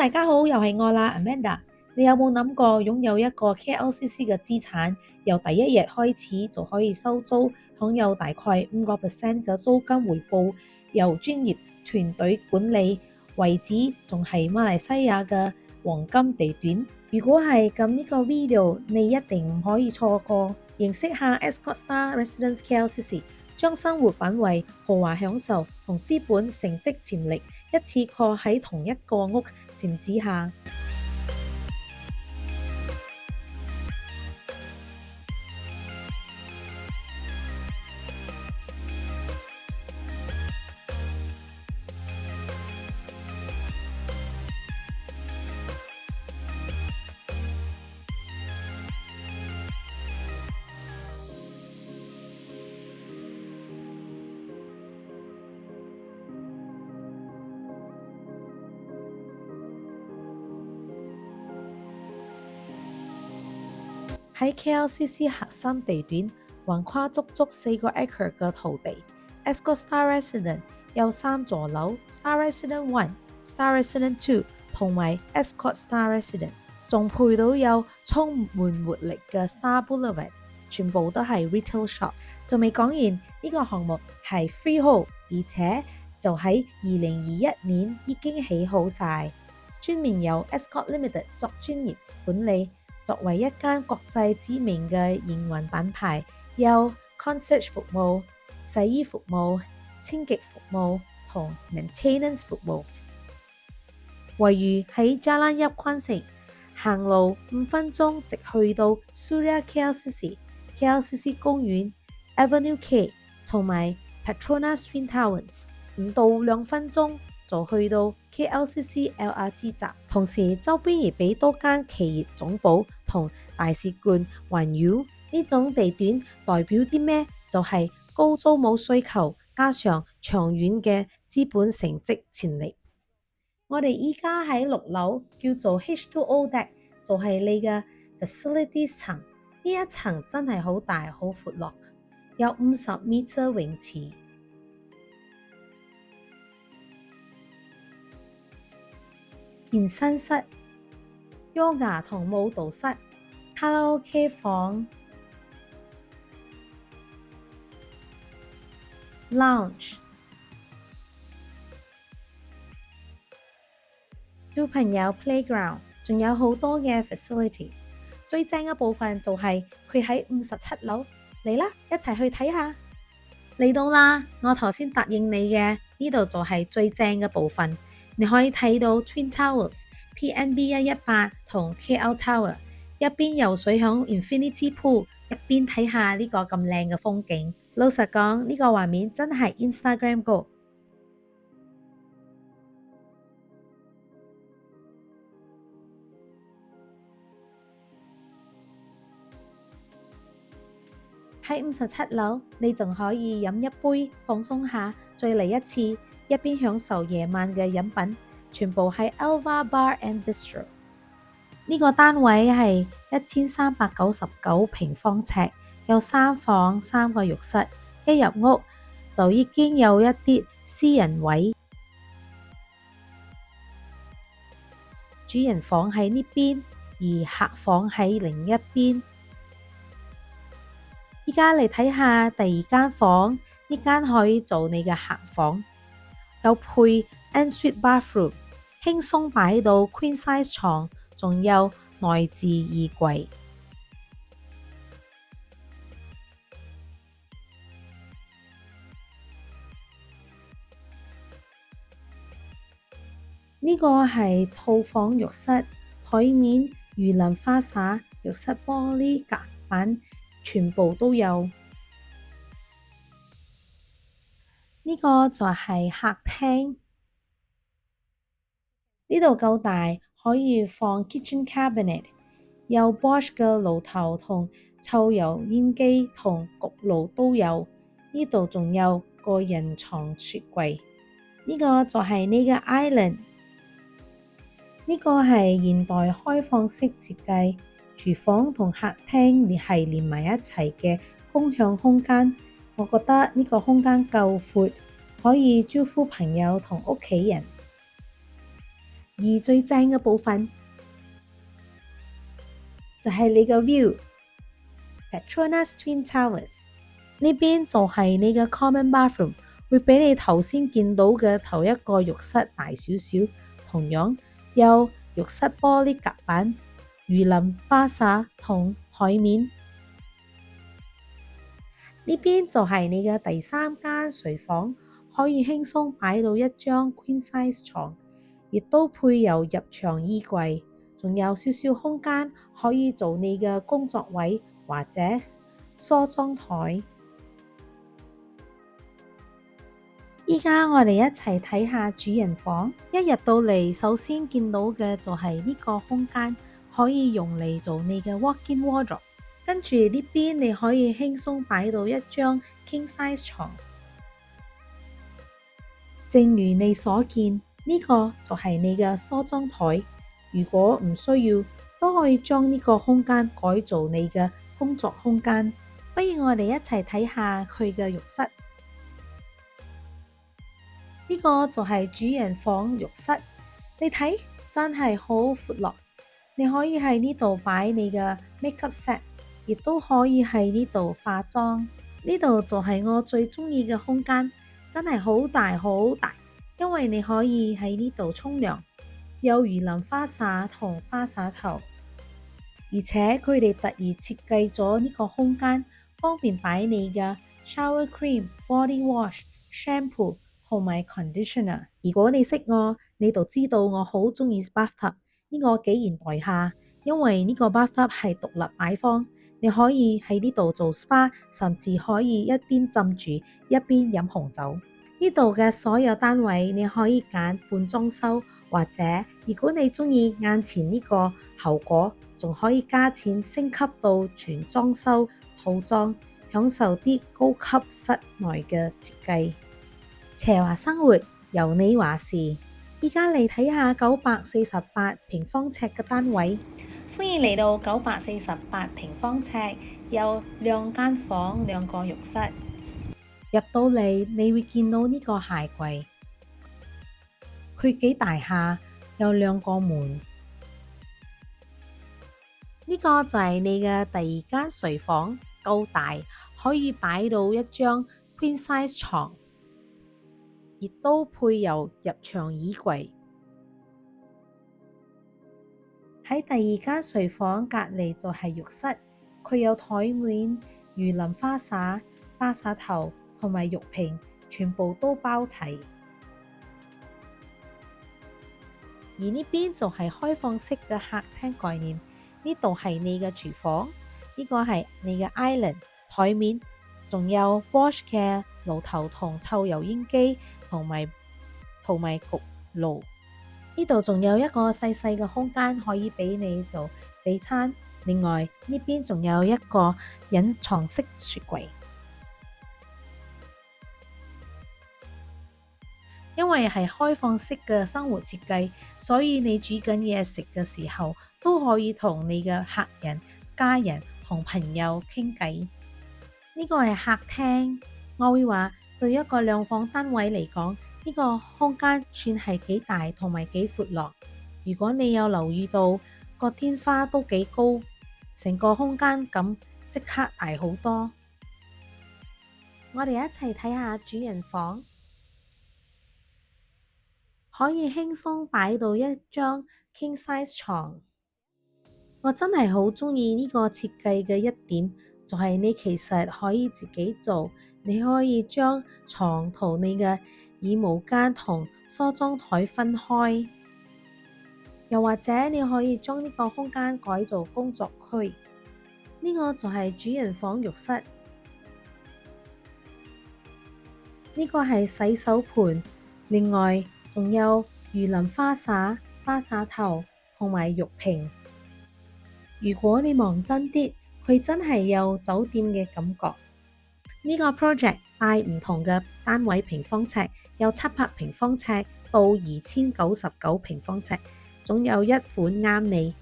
大家好，又係我啦，Amanda。你有冇諗過擁有一個 KLCC 嘅資產，由第一日開始就可以收租，享有大概5% 嘅租金回報，由專業團隊管理，位置仲係馬來西亞嘅黃金地段？如果係咁，呢個 video 你一定唔可以錯過，認識下 Ascott Star Residence KLCC，將生活品味、豪華享受同資本成績潛力一次過喺同一個屋檐之下。喺 KLCC 核心地段，橫跨足足4個 acre 嘅土地。Ascott Star Residence 有3座樓 ，Star Residence 1、Star Residence 2同埋 Ascott Star Residence， 仲配到有充滿活力嘅 Star Boulevard， 全部都係 retail shops。仲未講完，呢個項目係 freehold， 而且就喺2021年已經起好晒，專門由 Ascott Limited 作專業管理。作為一間國際知名嘅營運品牌，有 concierge 服務、洗衣服務、清潔服務同 maintenance 服務。位於喺 Jalan Yap Kwan Sing， 行路5分鐘直去到 Suria KLCC 公園、Avenue K 同埋 Petronas Twin Towers， 唔到2分鐘就去到 KLCC LRT 站，同時周邊亦俾多間企業總部同大使館環繞。呢種地段代表啲咩？就係高租冇需求，加上長遠嘅資本成績潛力。我哋依家喺6樓，叫做 H2O Deck， 就係你嘅 facilities 層。呢一層真係好大好闊落，有50 meter 泳池。健身室、yoga 同舞蹈室、卡拉 OK 房、lounge、小朋友 playground， 仲有好多嘅 facility。最正嘅部分就係佢喺57樓，嚟啦，一齊去睇下。嚟到啦，我頭先答應你嘅，呢度就係最正嘅部分。你可以睇到 Twin Towers、PNB 118同 KL Tower， 一邊游水響 Infinity Pool， 一邊睇下呢個咁靚嘅風景。老實講，呢個畫面真係 Instagram Go。喺57樓，你仲可以飲一杯放鬆下，再嚟一次，一邊享受夜晚嘅飲品，全部係 Alva Bar and Bistro。呢個單位係1399平方尺，有3房3個浴室，一入屋就已經有一啲私人位。主人房喺呢邊，而客房喺另一邊。依家嚟睇下第2間房，呢間可以做你嘅客房，有配 ensuite bathroom， 輕鬆擺到 queen size 床，仲有內置衣櫃。呢個係套房浴室，台面魚鱗花灑，浴室玻璃隔板全部都有。呢個就係客廳，呢度夠大，可以放 kitchen cabinet， 有 Bosch 嘅爐頭同抽油煙機同焗爐都有。呢度仲有個人床雪櫃。呢個就係你嘅 island。呢個係現代開放式設計，廚房同客廳係連埋一齊嘅共享空間。我覺得呢個空間夠闊，可以招呼朋友同屋企人。而最正嘅部分就係你嘅 view。Petronas Twin Towers 呢邊就係你嘅 common bathroom， 會比你頭先見到嘅頭一個浴室大少少，同樣有浴室玻璃隔板、魚鱗花灑同台面。呢邊就係你嘅第三間睡房，可以輕鬆擺到一張 queen size 床，亦都配有入牆衣櫃，仲有少少空間可以做你嘅工作位或者梳妝台。依家我哋一齊睇下主人房。一入到嚟，首先見到嘅就係呢個空間，可以用嚟做你嘅 walk-in wardrobe。跟住呢邊你可以輕鬆擺到一張 king size 床。正如你所見，呢個就係你嘅梳妝台。如果唔需要，都可以將呢個空間改做你嘅工作空間。不如我哋一齊睇下佢嘅浴室。呢個就係主人房浴室，你睇真係好闊落。你可以喺呢度擺你嘅 makeup set， 亦都可以喺呢度化妝。呢度就係我最中意嘅空間，真係好大好大，因為你可以喺呢度沖涼，有魚鱗花灑同花灑頭，而且佢哋特意設計咗呢個空間，方便擺你嘅 shower cream、body wash、shampoo。同埋 conditioner。如果你識我，你就知道我好中意 bathtub 呢個幾現代下，因為呢個 bathtub 係獨立擺放，你可以喺呢度做 spa， 甚至可以一邊浸住一邊飲紅酒。呢度嘅所有單位你可以揀半裝修，或者如果你中意眼前呢個效果，仲可以加錢升級到全裝修套裝，享受啲高級室內嘅設計。奢華生活由你話事。依家嚟睇下948平方尺嘅單位。歡迎嚟到948平方尺，有2間房、2個浴室。入到嚟你會見到呢個鞋櫃，佢幾大下，有2個門。呢個就係你嘅第2間睡房，夠大，可以擺到一張 queen size 床。亦都配有入牆衣櫃。喺第2間睡房隔離就係浴室，佢有台面、魚鱗花灑、花灑頭同埋浴瓶，全部都包齊。而呢邊就係開放式嘅客廳概念，呢度係你嘅廚房，呢個係你嘅 island 台面，仲有 wash 嘅爐頭同抽油煙機。同埋焗爐，呢度仲有一個細細嘅空間可以俾你做備餐。另外呢邊仲有一個隱藏式雪櫃，因為係開放式嘅生活設計，所以你煮緊嘢食嘅時候都可以同你嘅客人、家人同朋友傾偈。呢個係客廳，我會話對一個2房單位嚟講，呢個空間算係幾大同埋幾闊落。如果你有留意到個天花都幾高，成個空間感即刻大好多。我哋一齊睇下主人房，可以輕鬆擺到一張 king size 床。我真係好鍾意呢個設計嘅一點，就係你其實可以自己做。你可以將床同你嘅衣帽間同梳妝台分開，又或者你可以將呢個空間改做工作區。呢個就係主人房浴室，呢個係洗手盆，另外仲有魚鱗花灑、花灑頭同埋浴瓶。如果你望真啲，佢真係有酒店嘅感覺。呢個 project 帶唔同嘅單位平方尺，有700平方尺到2099平方尺，總有一款啱你。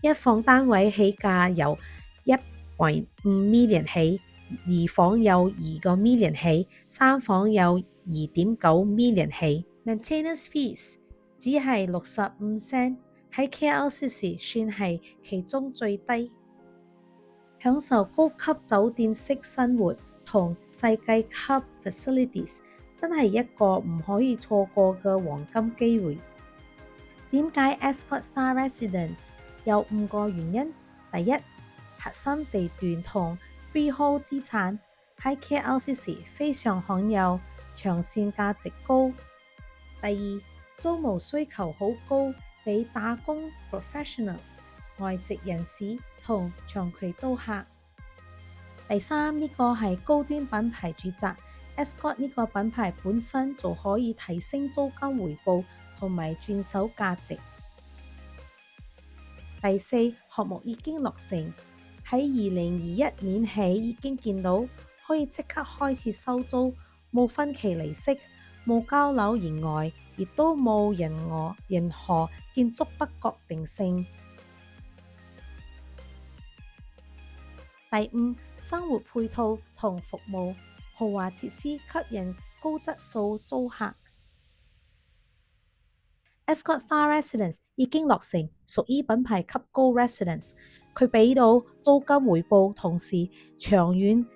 1房單位起價由1.5 million 起，2房有2個 million 起，3房有2.9 million 起。Maintenance fees 只係65 cent，喺 KLCC 算係其中最低。享受高級酒店式生活同世界級 facilities， 真係一個唔可以錯過嘅黃金機會。點解 Ascott Star Residence？ 有5個原因。第一，核心地段同 freehold 資產喺 KLCC 非常罕有，長線價值高。第二，租務需求好高，俾打工 professionals、外籍人士同長期租客。第三，呢個係高端品牌住宅 ，Ascott 呢個品牌本身就可以提升租金回報同埋轉手價值。第四，項目已經落成，喺2021年起已經見到，可以即刻開始收租，冇分期利息，冇交樓意外，亦都冇任何建築不確定性。第五，生活配套同服務，豪華設施吸引高質素租客。Ascott Star Residence 已經落成，屬於品牌級高 residence， 佢俾到租金回報，同時長遠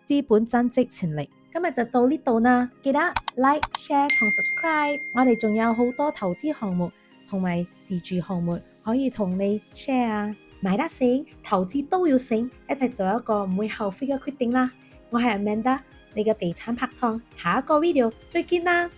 資本增值潛力。今日就到呢度啦，記得 like、share 同 subscribe。我哋仲有好多投資項目同埋自住項目可以同你 share 啊！買得醒，投資都要醒，一直做一個唔會後悔嘅決定啦。我係 Amanda，你嘅地產拍檔，下一個 video 再見啦！